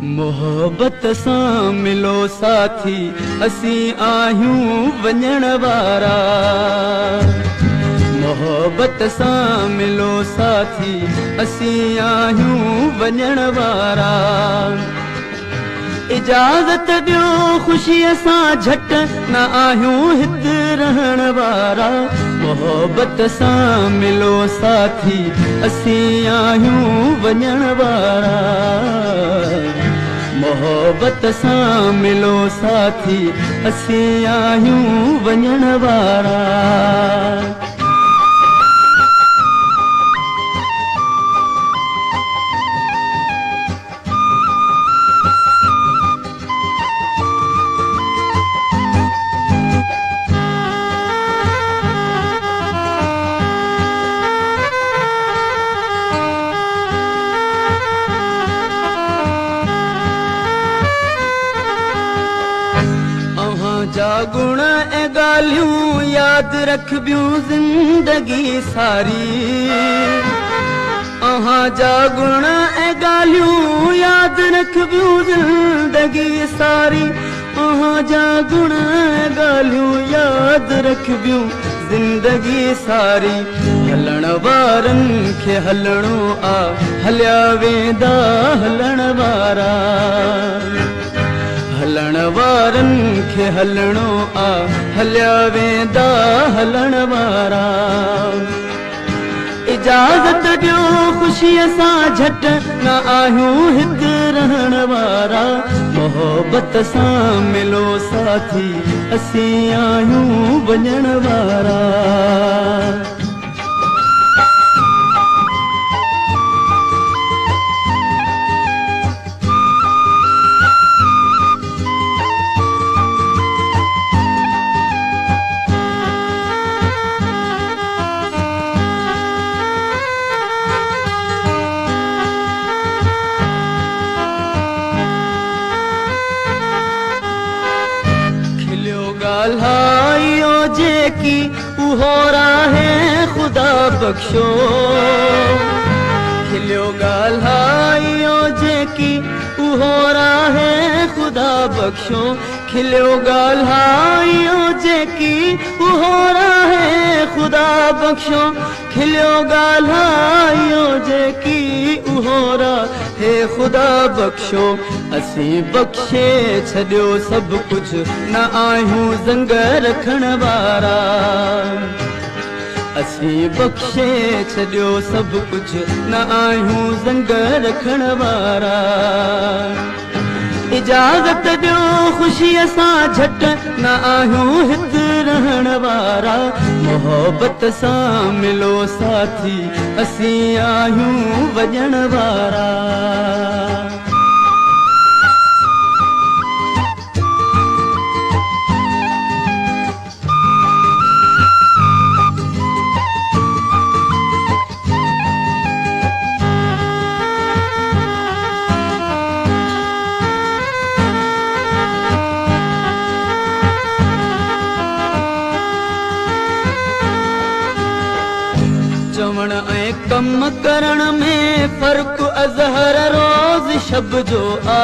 मोहब्बत सां मिलो साथी असीं आहियूं वञण वारा। मोहब्बत सां मिलो साथी असीं आहियूं वञण वारा। इजाज़त ॾियो ख़ुशीअ सां झट न आहियूं हिते रहण वारा। मोहब्बत सां मिलो साथी असीं आहियूं वञण वारा। मोहब्बत सां मिलो साथी असीं आहियूं वञण वारा। जा गुण ऐं ॻाल्हियूं यादि रखबियूं ज़िंदगी सारी। जा गुण ऐं ॻाल्हियूं यादि रखबियूं ज़िंदगी सारी। जा गुण ऐं ॻाल्हियूं यादि रखबियूं ज़िंदगी सारी। हलण वारनि खे हलणो आ हलिया वेंदा हलण वारा। हलण वारनि खे हलणो आ हलिया वेंदा हलण वारा। इजाज़त ॾियो ख़ुशीअ सां झट न आहियूं हिते रहण वारा। मोहब्बत सां मिलो साथी असीं आहियूं वञण वारा। ॻाल्हाइयो जेकी उहो राहे ख़ुदा बख़्शो। खिलियो ॻाल्हाइयो जेकी उहो राहे ख़ुदा बख़्शो। खिलियो ॻाल्हाइयो जेकी उहो राहे ख़ुदा बख़्शो। खिलियो ॻाल्हाइयो जेकी उहो राहे ख़ुदा बख़्शो। असीं बख़्शे छॾियो सभु कुझु न आहियूं ज़ंग रखण वारा। असीं बख़्शे छॾियो सभु कुझु न आहियूं ज़ंग रखण वारा। इजाज़त ॾियो ख़ुशीअ सां झट न आहियूं हिते रहण वारा। मोहब्बत सां मिलो साथी असीं आहियूं वञण वारा। चवण ऐं कम करण में फ़र्क़ु अज़हर रोज़ शब जो आ।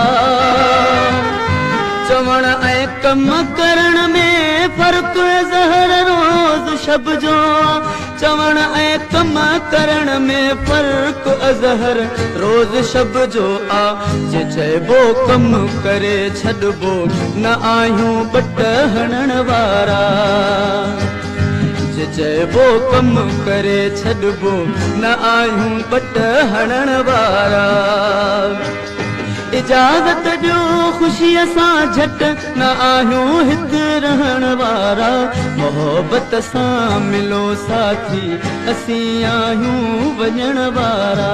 चवण ऐं कम करण में फ़र्क़ु अज़हर रोज़ शब जो आ। चवण ऐं कम करण में फ़र्क़ु अज़हर रोज़ शब जो आ। जे चइबो कम करे छॾिबो न आहियूं बट हणण वारा। चइबो कम करे छॾिबो न आहियूं बट हणण वारा। इजाज़त ॾियो ख़ुशीअ सां झट न आहियूं हिते रहण वारा। मोहब्बत सां मिलो साथी असीं आहियूं वञण वारा।